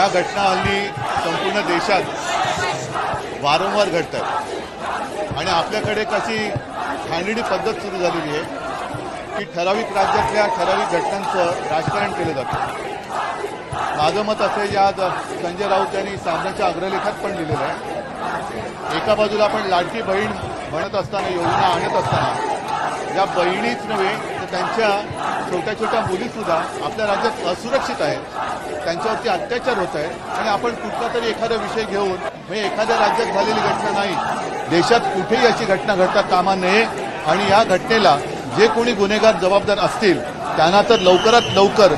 या घटना हल्ली संपूर्ण देशात वारंवार घडतात आणि आपल्याकडे कशी खांडणी पद्धत सुरू झालेली आहे की ठराविक राज्यातल्या ठराविक घटनांचं राजकारण केलं जातं. माझं मत असं आहे, आज संजय राऊत यांनी सामनाच्या अग्रलेखात पण लिहिलेलं आहे. एका बाजूला आपण लाडकी बहीण म्हणत असताना, योजना आणत असताना या बहिणीच नव्हे तर त्यांच्या छोट्या छोट्या मुलीसुद्धा आपल्या राज्यात असुरक्षित आहेत, त्यांच्यावरती अत्याचार होत आहेत आणि आपण कुठला तरी एखादा विषय घेऊन म्हणजे एखाद्या राज्यात झालेली घटना नाही, देशात कुठेही अशी घटना घडता कामा नये आणि या घटनेला जे कोणी गुन्हेगार जबाबदार असतील त्यांना तर लवकरात लवकर